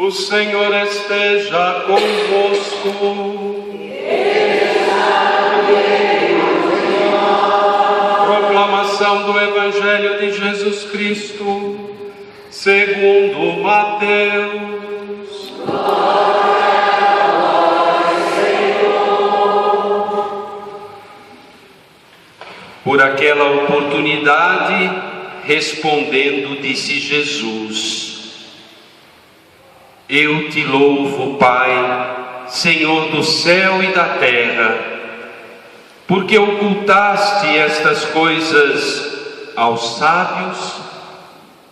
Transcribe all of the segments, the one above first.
O Senhor esteja convosco. Proclamação do Evangelho de Jesus Cristo, segundo Mateus. Por aquela oportunidade, respondendo, disse Jesus: Eu te louvo, Pai, Senhor do céu e da terra, porque ocultaste estas coisas aos sábios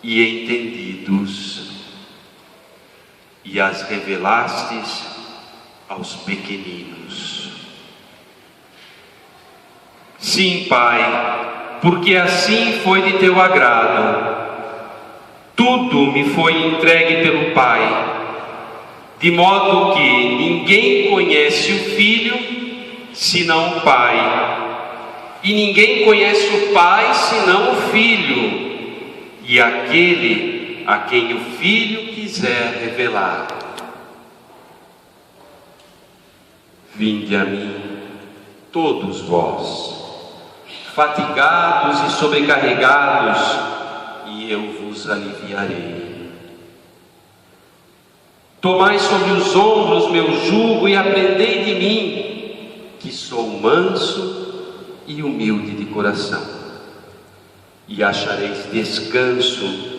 e entendidos, e as revelastes aos pequeninos. Sim, Pai, porque assim foi de teu agrado. Tudo me foi entregue pelo Pai, de modo que ninguém conhece o Filho senão o Pai, e ninguém conhece o Pai senão o Filho, e aquele a quem o Filho quiser revelar. Vinde a mim, todos vós, fatigados e sobrecarregados, e eu vos aliviarei. Tomai sobre os ombros meu jugo e aprendei de mim, que sou manso e humilde de coração, e achareis descanso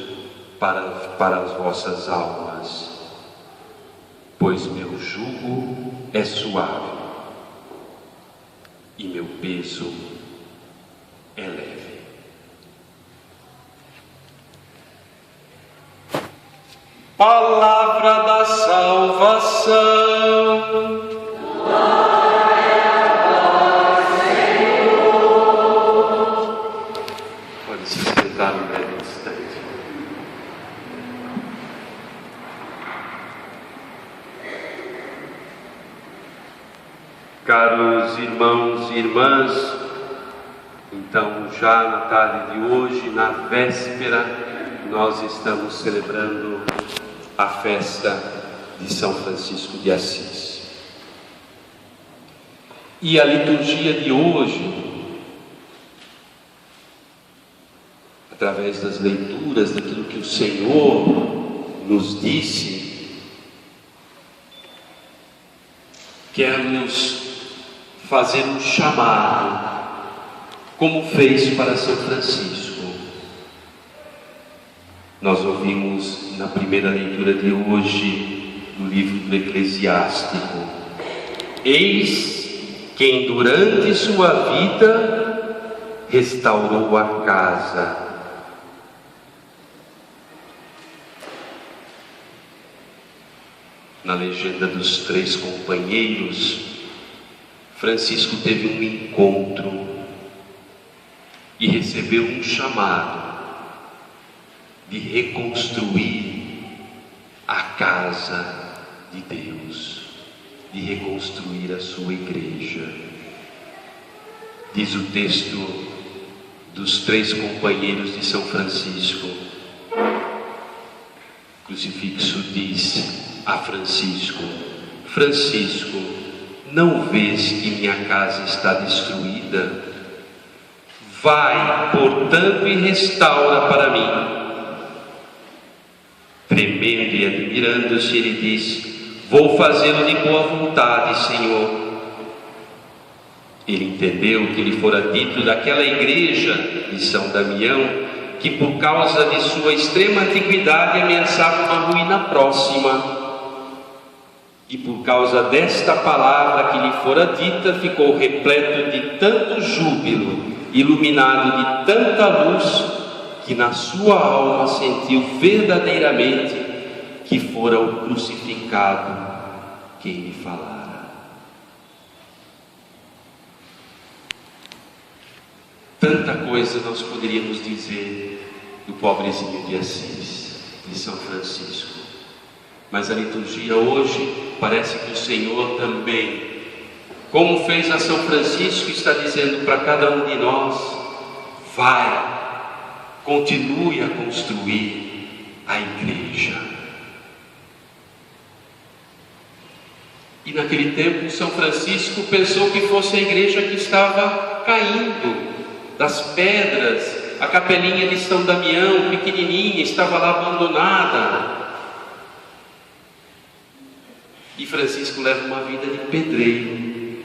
para as vossas almas, pois meu jugo é suave e meu peso é leve. Palavra da salvação. Glória a vós, Senhor. Pode se sentar um breve instante. Caros irmãos e irmãs, então já na tarde de hoje, na véspera, nós estamos celebrando a festa de São Francisco de Assis. E a liturgia de hoje, através das leituras daquilo que o Senhor nos disse, quer nos fazer um chamado, como fez para São Francisco. Nós ouvimos na primeira leitura de hoje, no livro do Eclesiástico: eis quem durante sua vida restaurou a casa. Na legenda dos 3 companheiros, Francisco teve um encontro e recebeu um chamado de reconstruir a casa de Deus, de reconstruir a sua igreja. Diz o texto dos 3 companheiros de São Francisco. O crucifixo diz a Francisco: Francisco, não vês que minha casa está destruída? Vai, portanto, e restaura para mim. Tremendo e admirando-se, ele disse: vou fazê-lo de boa vontade, Senhor. Ele entendeu que lhe fora dito daquela igreja de São Damião, que por causa de sua extrema antiguidade ameaçava uma ruína próxima. E por causa desta palavra que lhe fora dita, ficou repleto de tanto júbilo, iluminado de tanta luz, que na sua alma sentiu verdadeiramente que fora o crucificado quem lhe falara. Tanta coisa nós poderíamos dizer do pobrezinho de Assis, de São Francisco, mas a liturgia hoje parece que o Senhor também, como fez a São Francisco, está dizendo para cada um de nós: vai, continue a construir a igreja. E naquele tempo, São Francisco pensou que fosse a igreja que estava caindo das pedras. A capelinha de São Damião, pequenininha, estava lá abandonada. E Francisco leva uma vida de pedreiro.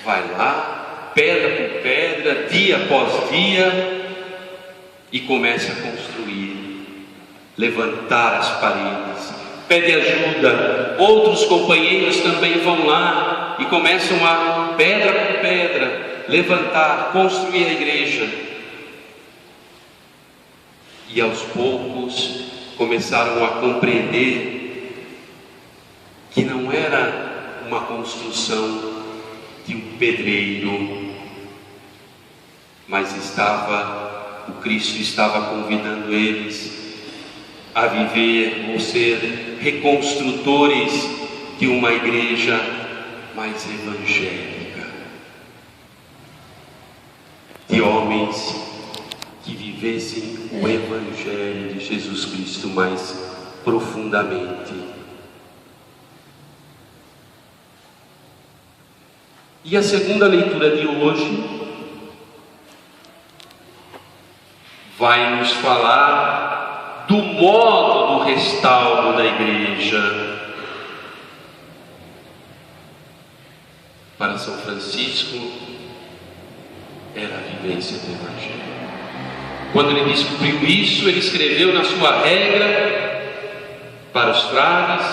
Vai lá, pedra por pedra, dia após dia, e começa a construir, levantar as paredes, pede ajuda. Outros companheiros também vão lá e começam a, pedra por pedra, levantar, construir a igreja. E aos poucos começaram a compreender que não era uma construção de um pedreiro, mas o Cristo estava convidando eles a viver ou ser reconstrutores de uma igreja mais evangélica, de homens que vivessem o Evangelho de Jesus Cristo mais profundamente. E a segunda leitura de hoje vai nos falar do modo do restauro da igreja. Para São Francisco, era a vivência do Evangelho. Quando ele descobriu isso, ele escreveu na sua regra para os frades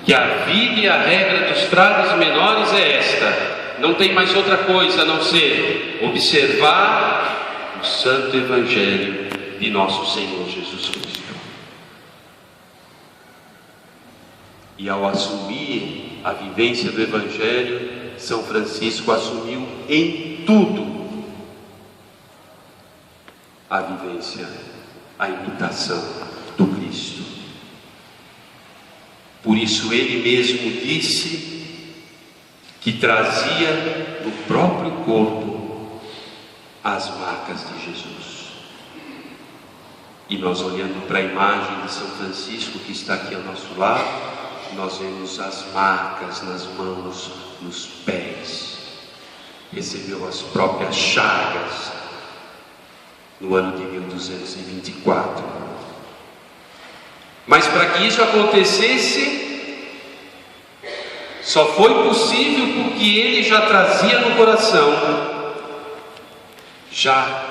que a vida e a regra dos frades menores é esta: não tem mais outra coisa a não ser observar o Santo Evangelho de nosso Senhor Jesus Cristo. E ao assumir a vivência do Evangelho, São Francisco assumiu em tudo a vivência, a imitação do Cristo. Por isso ele mesmo disse que trazia no próprio corpo as marcas de Jesus. E nós, olhando para a imagem de São Francisco que está aqui ao nosso lado, nós vemos as marcas nas mãos, nos pés. Recebeu as próprias chagas no ano de 1224. Mas para que isso acontecesse, só foi possível porque ele já trazia no coração, já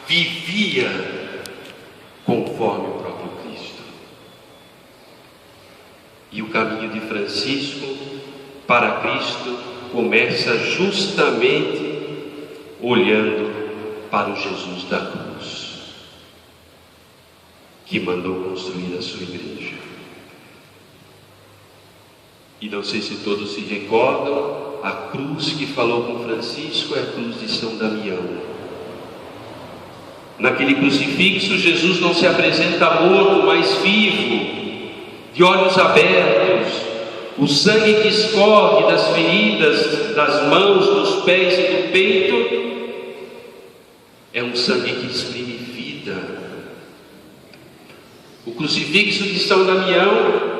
vivia conforme o próprio Cristo. E o caminho de Francisco para Cristo começa justamente olhando para o Jesus da cruz, que mandou construir a sua igreja. E não sei se todos se recordam, a cruz que falou com Francisco é a cruz de São Damião. Naquele crucifixo, Jesus não se apresenta morto, mas vivo, de olhos abertos. O sangue que escorre das feridas, das mãos, dos pés e do peito, é um sangue que exprime vida. O crucifixo de São Damião,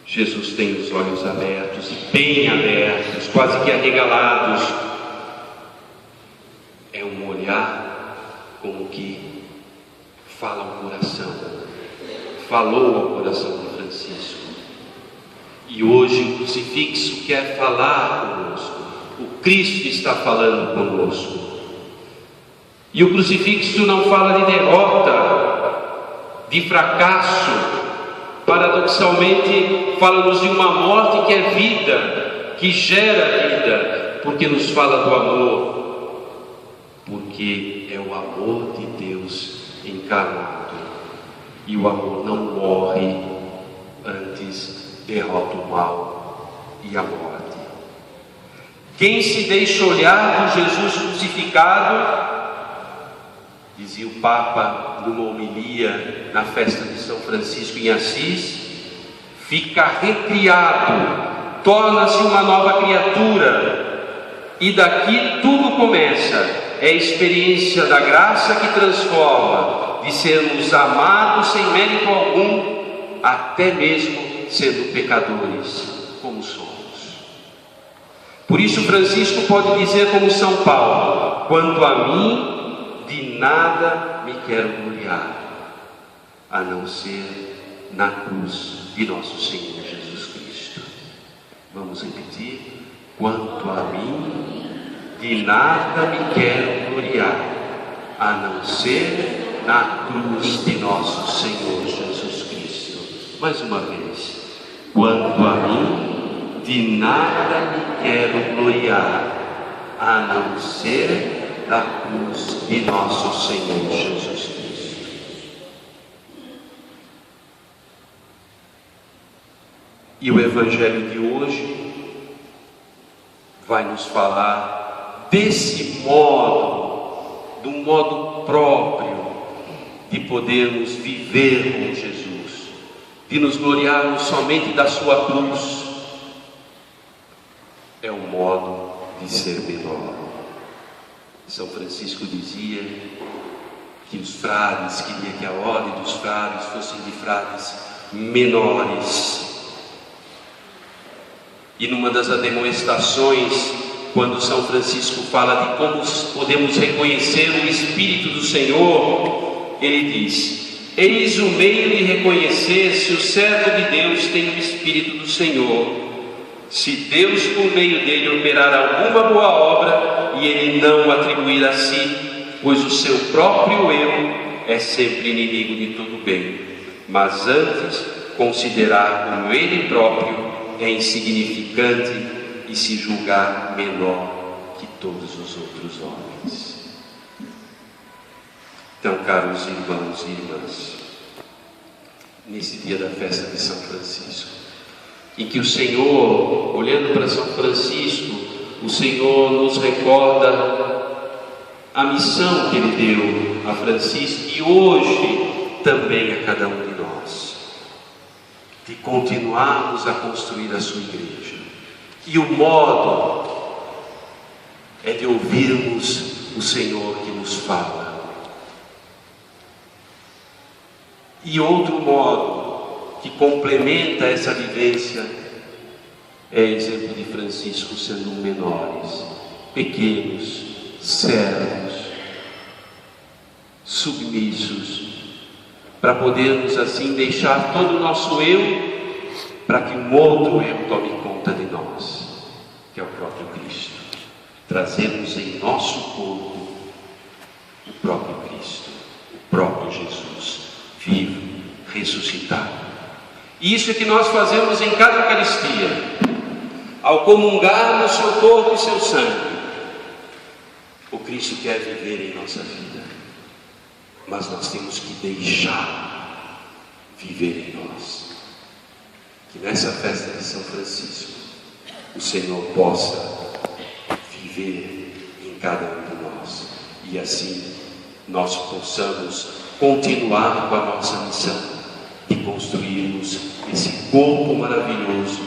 Jesus tem os olhos abertos, bem abertos, quase que arregalados. É um olhar como que fala ao coração, falou ao coração de Francisco. E hoje o crucifixo quer falar conosco, o Cristo está falando conosco. E o crucifixo não fala de derrota, de fracasso. Paradoxalmente, fala-nos de uma morte que é vida, que gera vida, porque nos fala do amor, porque é o amor de Deus encarnado. E o amor não morre, antes derrota o mal e a morte. Quem se deixa olhar por Jesus crucificado, dizia o Papa numa homilia na festa de São Francisco em Assis, fica recriado, torna-se uma nova criatura, e daqui tudo começa. É a experiência da graça que transforma, de sermos amados sem mérito algum, até mesmo sendo pecadores como somos. Por isso Francisco pode dizer como São Paulo: quanto a mim, de nada me quero gloriar, a não ser na cruz de nosso Senhor Jesus Cristo. Vamos repetir: quanto a mim, de nada me quero gloriar, a não ser na cruz de nosso Senhor Jesus Cristo. Mais uma vez: quanto a mim, de nada me quero gloriar, a não ser da cruz de nosso Senhor Jesus Cristo. E o Evangelho de hoje vai nos falar desse modo, do modo próprio de podermos viver com Jesus, de nos gloriarmos somente da sua cruz. É o modo de ser menor. São Francisco dizia que os frades, queria que a ordem dos frades fossem de frades menores. E numa das ademoestações, quando São Francisco fala de como podemos reconhecer o Espírito do Senhor, ele diz: eis o meio de reconhecer se o servo de Deus tem o Espírito do Senhor, se Deus por meio dele operar alguma boa obra e ele não atribuir a si, pois o seu próprio eu é sempre inimigo de todo bem, mas antes considerar como ele próprio é insignificante e se julgar menor que todos os outros homens. Então, caros irmãos e irmãs, nesse dia da festa de São Francisco, em que o Senhor, olhando para São Francisco, o Senhor nos recorda a missão que Ele deu a Francisco e hoje também a cada um de nós, de continuarmos a construir a sua igreja. E o modo é de ouvirmos o Senhor que nos fala. E outro modo que complementa essa vivência é o exemplo de Francisco sendo menores, pequenos, servos, submissos, para podermos assim deixar todo o nosso eu, para que um outro eu tome conta de nós, que é o próprio Cristo. Trazemos em nosso corpo o próprio Cristo, o próprio Jesus, vivo, ressuscitado. E isso é que nós fazemos em cada Eucaristia, ao comungarmos seu corpo e seu sangue. O Cristo quer viver em nossa vida, mas nós temos que deixar viver em nós. Que nessa festa de São Francisco o Senhor possa viver em cada um de nós, e assim nós possamos continuar com a nossa missão de construirmos esse corpo maravilhoso